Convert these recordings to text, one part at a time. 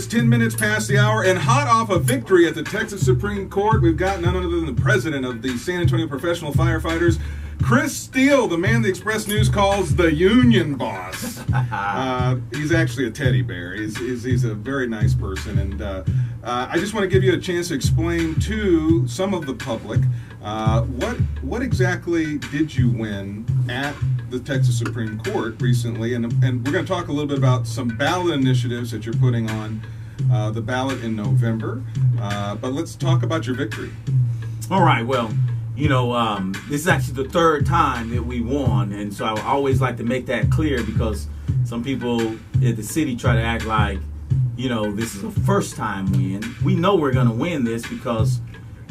It's 10 minutes past the hour, and hot off a victory at the Texas Supreme Court, we've got none other than the president of the San Antonio Professional Firefighters, Chris Steele, the man the Express News calls the union boss. He's actually a teddy bear. He's a very nice person, and I just want to give you a chance to explain to some of the public what exactly did you win at the Texas Supreme Court recently, and we're going to talk a little bit about some ballot initiatives that you're putting on the ballot in November, but let's talk about your victory. All right, well, you know, this is actually the third time that we won, and so I always like to make that clear because some people at the city try to act like, you know, this is a first time win. We know we're going to win this because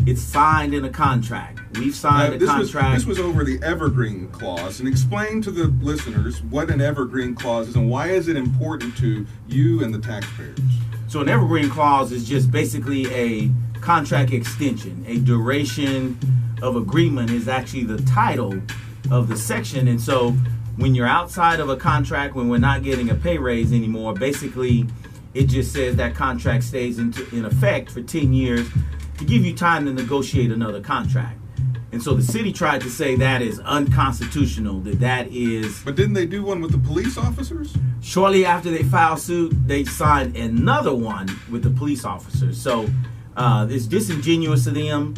it's signed in a contract. We've signed a contract. This was over the evergreen clause. And explain to the listeners what an evergreen clause is and why is it important to you and the taxpayers. So an evergreen clause is just basically a contract extension. A duration of agreement is actually the title of the section. And so when you're outside of a contract, when we're not getting a pay raise anymore, basically it just says that contract stays in effect for 10 years to give you time to negotiate another contract. And so the city tried to say that is unconstitutional, that is... But didn't they do one with the police officers? Shortly after they filed suit, they signed another one with the police officers. So it's disingenuous to them.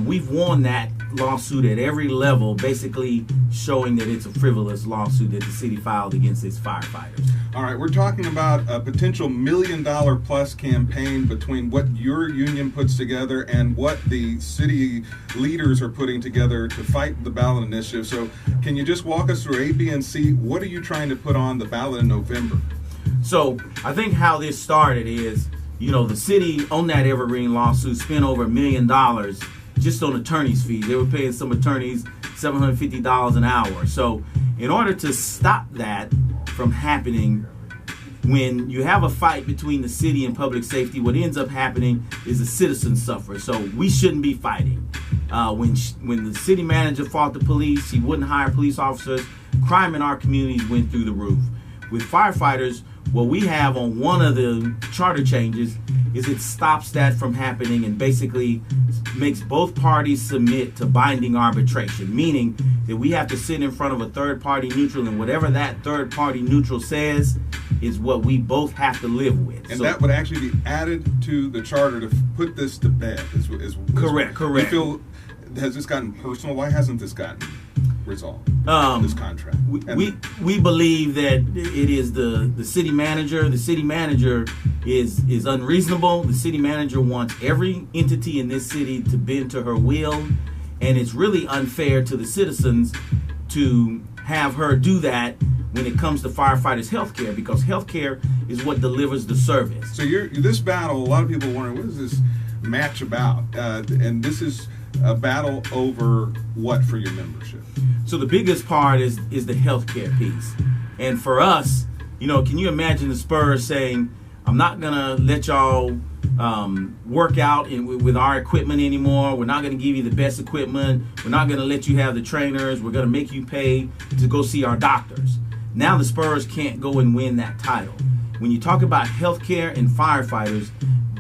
We've won that lawsuit at every level, basically showing that it's a frivolous lawsuit that the city filed against its firefighters. All right, we're talking about a potential $1 million plus campaign between what your union puts together and what the city leaders are putting together to fight the ballot initiative. So can you just walk us through A, B, and C? What are you trying to put on the ballot in November? So I think how this started is, you know, the city on that evergreen lawsuit spent over $1 million just on attorney's fees. They were paying some attorneys $750 an hour. So in order to stop that from happening, when you have a fight between the city and public safety, what ends up happening is the citizens suffer. So we shouldn't be fighting. When the city manager fought the police, he wouldn't hire police officers. Crime in our communities went through the roof. With firefighters, what we have on one of the charter changes is it stops that from happening and basically makes both parties submit to binding arbitration, meaning that we have to sit in front of a third-party neutral, and whatever that third-party neutral says is what we both have to live with. And so, that would actually be added to the charter to put this to bed. Correct. Has this gotten personal? Why hasn't this gotten resolved, this contract? We believe that it is the city manager. The city manager is unreasonable. The city manager wants every entity in this city to bend to her will, and it's really unfair to the citizens to have her do that when it comes to firefighters' health care, because health care is what delivers the service. So this battle, a lot of people wonder, what is this match about? And this is a battle over what for your membership? So the biggest part is the healthcare piece. And for us, you know, can you imagine the Spurs saying, I'm not going to let y'all work out with our equipment anymore. We're not going to give you the best equipment. We're not going to let you have the trainers. We're going to make you pay to go see our doctors. Now the Spurs can't go and win that title. When you talk about healthcare and firefighters,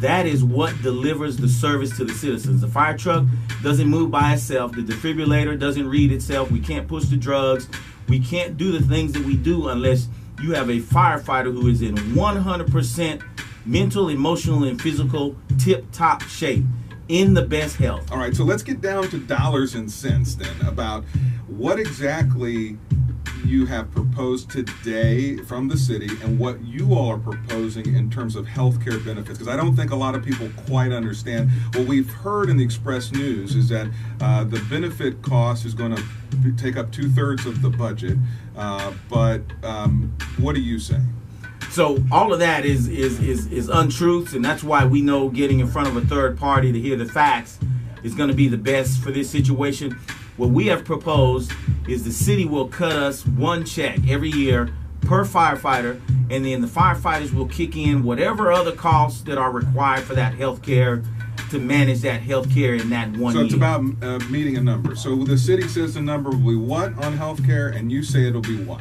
that is what delivers the service to the citizens. The fire truck doesn't move by itself. The defibrillator doesn't read itself. We can't push the drugs. We can't do the things that we do unless you have a firefighter who is in 100% mental, emotional, and physical tip-top shape, in the best health. All right, so let's get down to dollars and cents then about what exactly you have proposed today from the city and what you all are proposing in terms of health care benefits, because I don't think a lot of people quite understand. What we've heard in the Express News is that the benefit cost is going to take up 2/3 of the budget, but what do you say? So all of that is untruths, and that's why we know getting in front of a third party to hear the facts is going to be the best for this situation. What we have proposed is the city will cut us one check every year per firefighter, and then the firefighters will kick in whatever other costs that are required for that health care to manage that health care in that 1 year. So it's about meeting a number. So the city says the number will be what on health care, and you say it'll be what?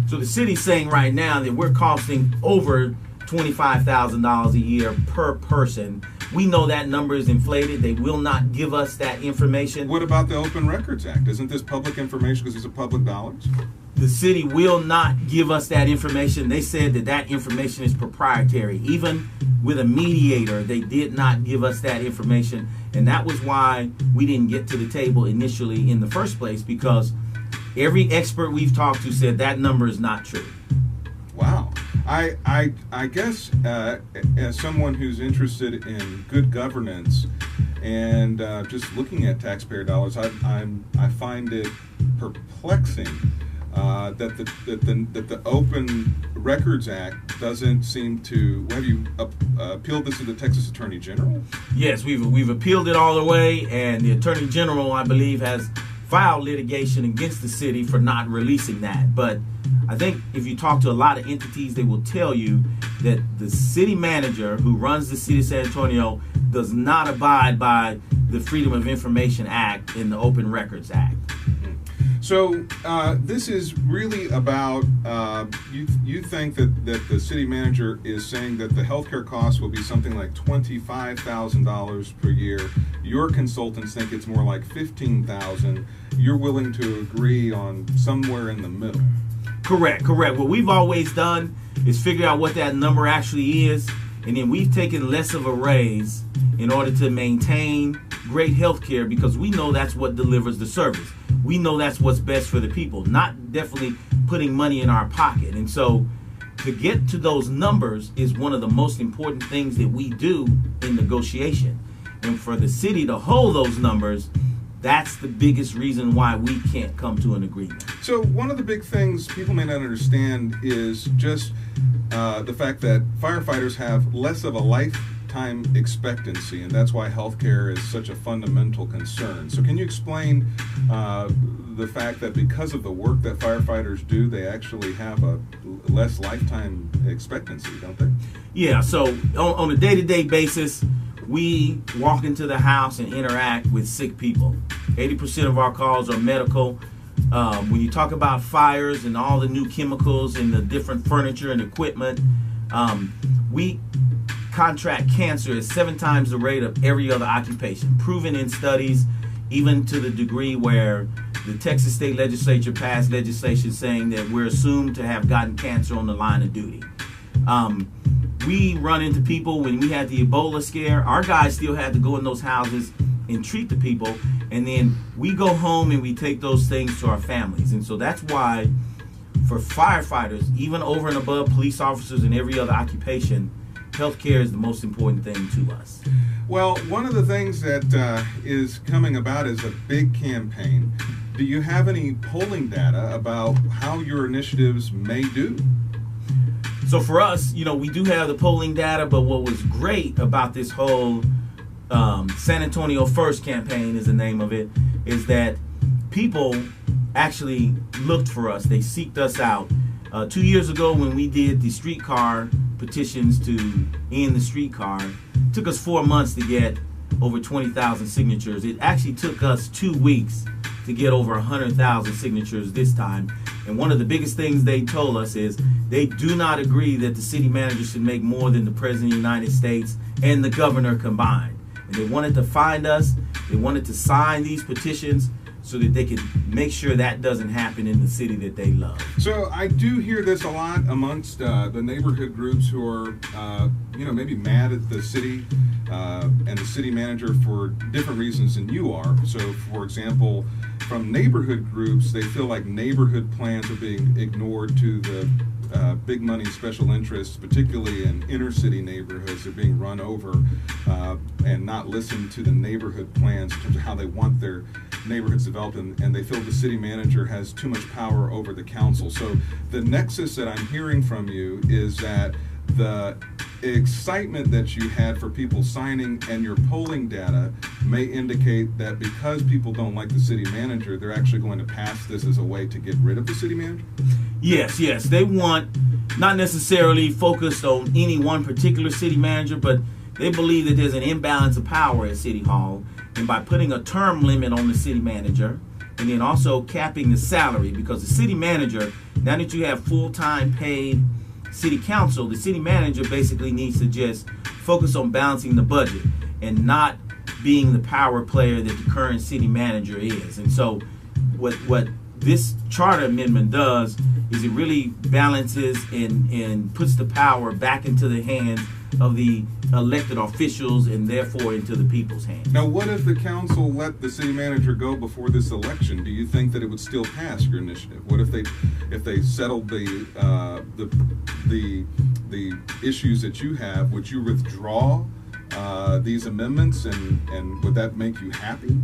So the city's saying right now that we're costing over $25,000 a year per person. We know that number is inflated. They will not give us that information. What about the Open Records Act? Isn't this public information because these are public dollars? The city will not give us that information. They said that that information is proprietary. Even with a mediator, they did not give us that information. And that was why we didn't get to the table initially in the first place, because every expert we've talked to said that number is not true. Wow. I guess as someone who's interested in good governance and just looking at taxpayer dollars, I find it perplexing that the Open Records Act doesn't seem to. Have you appealed this to the Texas Attorney General? Yes, we've appealed it all the way, and the Attorney General, I believe, has filed litigation against the city for not releasing that. But I think if you talk to a lot of entities, they will tell you that the city manager who runs the city of San Antonio does not abide by the Freedom of Information Act and the Open Records Act. So this is really about, you think that the city manager is saying that the healthcare costs will be something like $25,000 per year. Your consultants think it's more like $15,000. You're willing to agree on somewhere in the middle. Correct. What we've always done is figure out what that number actually is, and then we've taken less of a raise in order to maintain great health care, because we know that's what delivers the service. We know that's what's best for the people, not definitely putting money in our pocket. And so to get to those numbers is one of the most important things that we do in negotiation. And for the city to hold those numbers, that's the biggest reason why we can't come to an agreement. So one of the big things people may not understand is just the fact that firefighters have less of a lifetime expectancy, and that's why healthcare is such a fundamental concern. So can you explain the fact that because of the work that firefighters do, they actually have a less lifetime expectancy, don't they? Yeah, so on a day-to-day basis, we walk into the house and interact with sick people. 80% of our calls are medical. When you talk about fires and all the new chemicals and the different furniture and equipment, we contract cancer at 7 times the rate of every other occupation, proven in studies, even to the degree where the Texas State Legislature passed legislation saying that we're assumed to have gotten cancer on the line of duty. We run into people. When we had the Ebola scare, our guys still had to go in those houses and treat the people, and then we go home and we take those things to our families. And so that's why for firefighters, even over and above police officers and every other occupation, healthcare is the most important thing to us. Well, one of the things that is coming about is a big campaign. Do you have any polling data about how your initiatives may do? So for us, we do have the polling data, but what was great about this whole San Antonio First campaign is the name of it, is that people actually looked for us. They seeked us out. 2 years ago when we did the streetcar petitions to end the streetcar, it took us 4 months to get over 20,000 signatures. It actually took us 2 weeks to get over 100,000 signatures this time. And one of the biggest things they told us is they do not agree that the city manager should make more than the President of the United States and the governor combined. And they wanted to find us. They wanted to sign these petitions so that they could make sure that doesn't happen in the city that they love. So I do hear this a lot amongst the neighborhood groups who are, maybe mad at the city and the city manager for different reasons than you are. So, for example, from neighborhood groups, they feel like neighborhood plans are being ignored to the big money special interests, particularly in inner city neighborhoods. They're being run over and not listened to the neighborhood plans in terms of how they want their neighborhoods developed, and they feel the city manager has too much power over the council. So the nexus that I'm hearing from you is that the excitement that you had for people signing and your polling data may indicate that because people don't like the city manager, they're actually going to pass this as a way to get rid of the city manager? Yes. They want, not necessarily focused on any one particular city manager, but they believe that there's an imbalance of power at City Hall. And by putting a term limit on the city manager, and then also capping the salary, because the city manager, now that you have full-time paid city council, the city manager basically needs to just focus on balancing the budget and not being the power player that the current city manager is. And so what this charter amendment does is it really balances and puts the power back into the hands of the elected officials and therefore into the people's hands. Now, what if the council let the city manager go before this election? Do you think that it would still pass your initiative? What if they settled the issues that you have? Would you withdraw these amendments, and would that make you happy?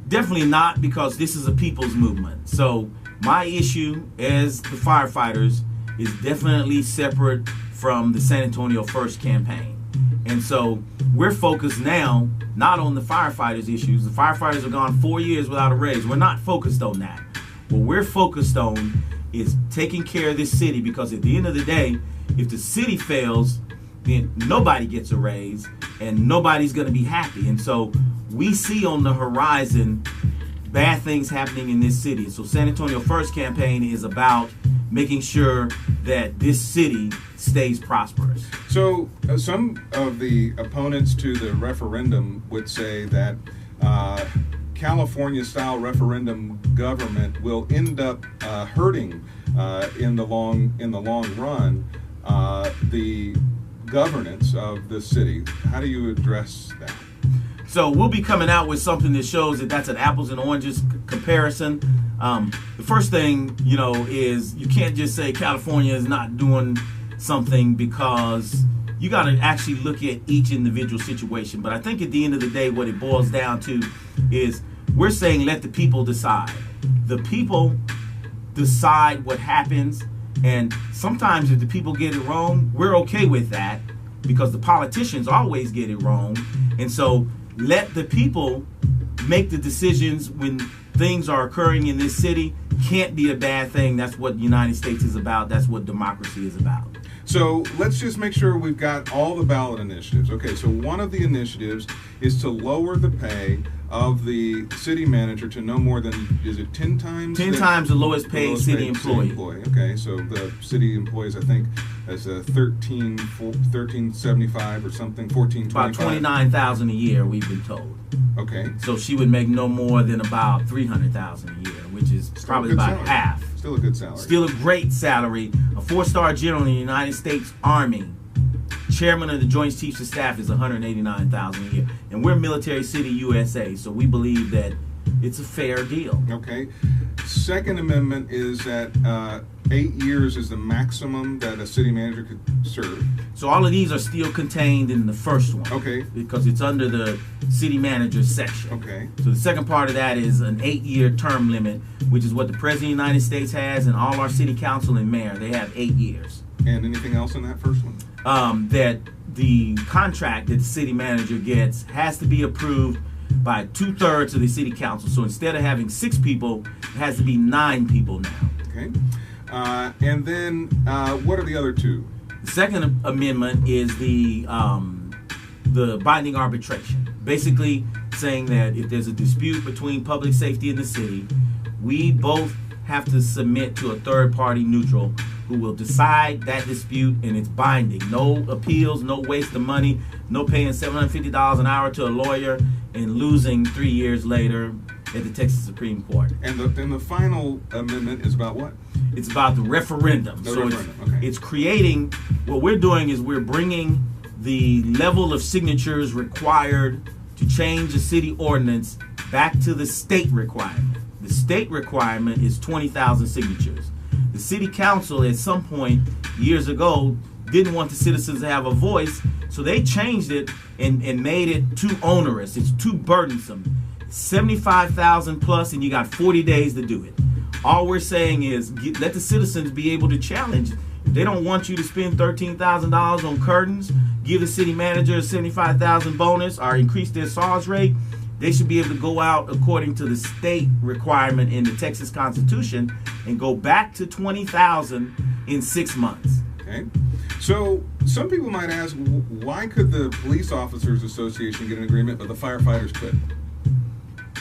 Definitely not, because this is a people's movement. So my issue as the firefighters is definitely separate from the San Antonio First campaign. And so we're focused now not on the firefighters' issues. The firefighters have gone 4 years without a raise. We're not focused on that. What we're focused on is taking care of this city, because at the end of the day, if the city fails, then nobody gets a raise and nobody's going to be happy. And so we see on the horizon bad things happening in this city. So San Antonio First campaign is about making sure that this city stays prosperous. So some of the opponents to the referendum would say that California-style referendum government will end up hurting in the long run the governance of the city. How do you address that? So we'll be coming out with something that shows that that's an apples and oranges comparison. The first thing, is you can't just say California is not doing something, because you got to actually look at each individual situation. But I think at the end of the day, what it boils down to is we're saying let the people decide. The people decide what happens. And sometimes if the people get it wrong, we're okay with that, because the politicians always get it wrong. And so let the people make the decisions when things are occurring in this city. Can't be a bad thing. That's what the United States is about. That's what democracy is about. So let's just make sure we've got all the ballot initiatives. Okay, so one of the initiatives is to lower the pay of the city manager to no more than, is it 10 times? 10 times the lowest paid city employee. Okay, so the city employees, I think, as a 1375 or something, 1425. About $29,000 a year, we've been told. Okay. So she would make no more than about $300,000 a year, which is Still probably about salary. half. Still a good salary. Still a great salary. A 4-star general in the United States Army, chairman of the Joint Chiefs of Staff, is $189,000 a year. And we're Military City, USA, so we believe that it's a fair deal. Okay. Second amendment is that 8 years is the maximum that a city manager could serve. So all of these are still contained in the first one. Okay. Because it's under the city manager section. Okay. So the second part of that is an 8-year term limit, which is what the President of the United States has, and all our city council and mayor, they have 8 years. And anything else in that first one? That the contract that the city manager gets has to be approved by 2/3 of the city council. So instead of having 6 people, it has to be 9 people now. Okay. And then what are the other two? The second amendment is the binding arbitration. Basically saying that if there's a dispute between public safety and the city, we both have to submit to a third party neutral who will decide that dispute, and it's binding. No appeals, no waste of money, no paying $750 an hour to a lawyer and losing 3 years later at the Texas Supreme Court. And the final amendment is about what? It's about the referendum. It's creating, what we're doing is we're bringing the level of signatures required to change a city ordinance back to the state requirement. The state requirement is 20,000 signatures. The city council at some point years ago didn't want the citizens to have a voice, so they changed it and made it too onerous. It's too burdensome. 75,000 plus, and you got 40 days to do it. All we're saying is let the citizens be able to challenge. If they don't want you to spend $13,000 on curtains, give the city manager a $75,000 bonus, or increase their SARS rate, they should be able to go out according to the state requirement in the Texas Constitution and go back to 20,000 in 6 months. Okay. So some people might ask, why could the Police Officers Association get an agreement, but the firefighters couldn't?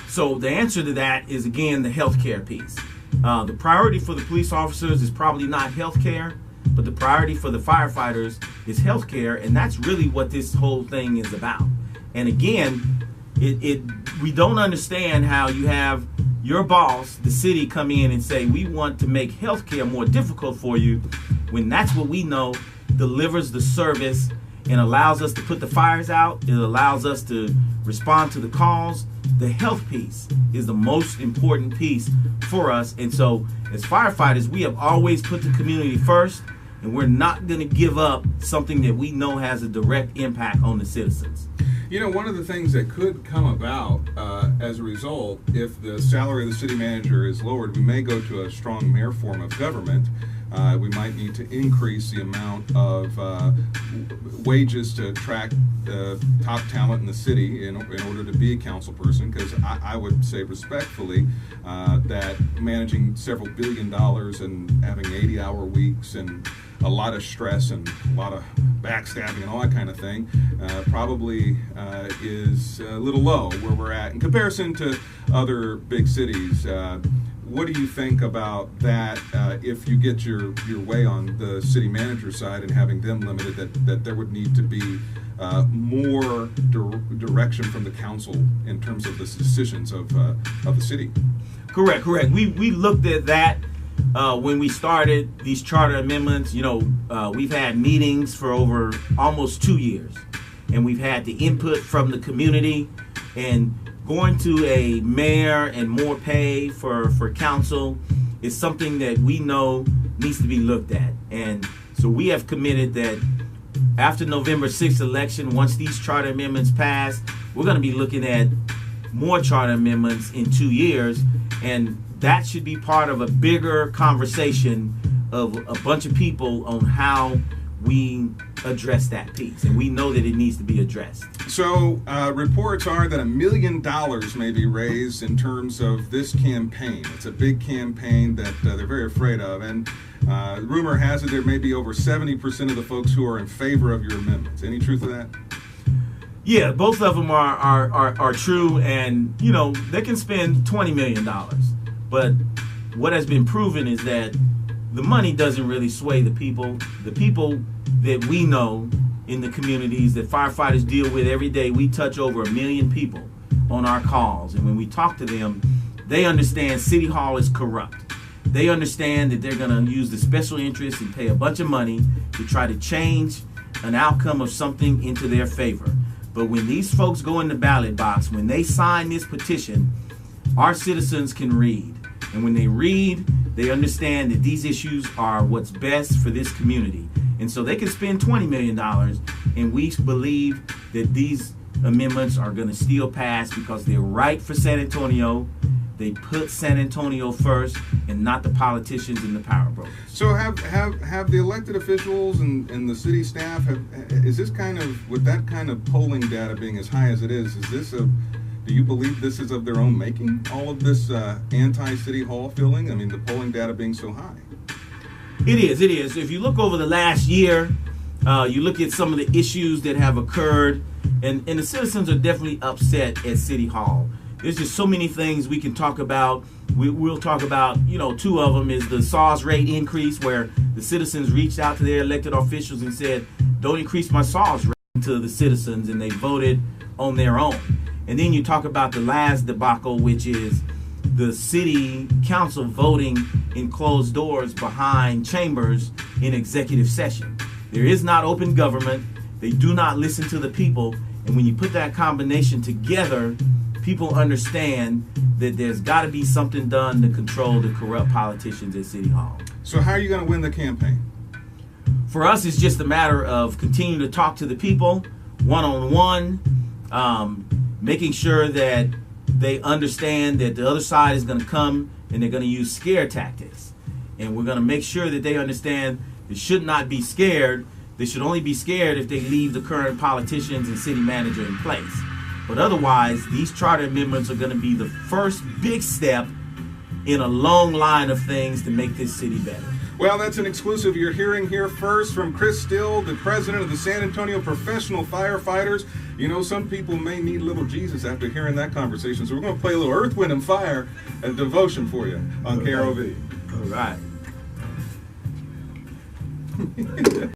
So the answer to that is, again, the healthcare piece. The priority for the police officers is probably not health care, but the priority for the firefighters is health care, and that's really what this whole thing is about. And again, we don't understand how you have your boss, the city, come in and say, we want to make health care more difficult for you, when that's what we know delivers the service and allows us to put the fires out. It allows us to respond to the calls. The health piece is the most important piece for us. And so as firefighters, we have always put the community first, and we're not going to give up something that we know has a direct impact on the citizens. You know, one of the things that could come about as a result, if the salary of the city manager is lowered, we may go to a strong mayor form of government. We might need to increase the amount of wages to attract the top talent in the city in order to be a council person, because I would say respectfully that managing several $1 billion and having 80-hour weeks and a lot of stress and a lot of backstabbing and all that kind of thing probably is a little low where we're at in comparison to other big cities. What do you think about that if you get your way on the city manager side and having them limited, that there would need to be more direction from the council in terms of the decisions of the city? Correct. We looked at that when we started these charter amendments. You know, we've had meetings for over almost 2 years, and we've had the input from the community, and going to a mayor and more pay for council is something that we know needs to be looked at. And so we have committed that after November 6th election, once these charter amendments pass, we're going to be looking at more charter amendments in 2 years. And that should be part of a bigger conversation of a bunch of people on how we address that piece, and we know that it needs to be addressed. So reports are that $1 million may be raised in terms of this campaign. It's a big campaign that they're very afraid of, and rumor has it there may be over 70% of the folks who are in favor of your amendments. Any truth to that? Yeah, both of them are true, and you know, they can spend $20 million, but what has been proven is that the money doesn't really sway the people. The people that we know in the communities that firefighters deal with every day, we touch over 1 million people on our calls. And when we talk to them, they understand City Hall is corrupt. They understand that they're going to use the special interest and pay a bunch of money to try to change an outcome of something into their favor. But when these folks go in the ballot box, when they sign this petition, our citizens can read. And when they read, they understand that these issues are what's best for this community. And so they can spend $20 million, and we believe that these amendments are going to still pass because they're right for San Antonio. They put San Antonio first and not the politicians and the power brokers. So have the elected officials and the city staff, is this kind of, with that kind of polling data being as high as it is this do you believe this is of their own making, all of this anti-City Hall feeling? I mean, the polling data being so high. It is. If you look over the last year, you look at some of the issues that have occurred, and the citizens are definitely upset at City Hall. There's just so many things we can talk about. We'll talk about, you know, two of them is the SAWS rate increase, where the citizens reached out to their elected officials and said, don't increase my SAWS rate to the citizens, and they voted on their own. And then you talk about the last debacle, which is the city council voting in closed doors behind chambers in executive session. There is not open government. They do not listen to the people. And when you put that combination together, people understand that there's got to be something done to control the corrupt politicians at City Hall. So how are you going to win the campaign? For us, it's just a matter of continuing to talk to the people one-on-one, making sure that they understand that the other side is going to come and they're going to use scare tactics. And we're going to make sure that they understand they should not be scared. They should only be scared if they leave the current politicians and city manager in place. But otherwise, these charter amendments are going to be the first big step in a long line of things to make this city better. Well, that's an exclusive you're hearing here first from Chris Steele, the president of the San Antonio Professional Firefighters. You know, some people may need a little Jesus after hearing that conversation, so we're going to play a little Earth, Wind, and Fire and devotion for you on KROV. All right.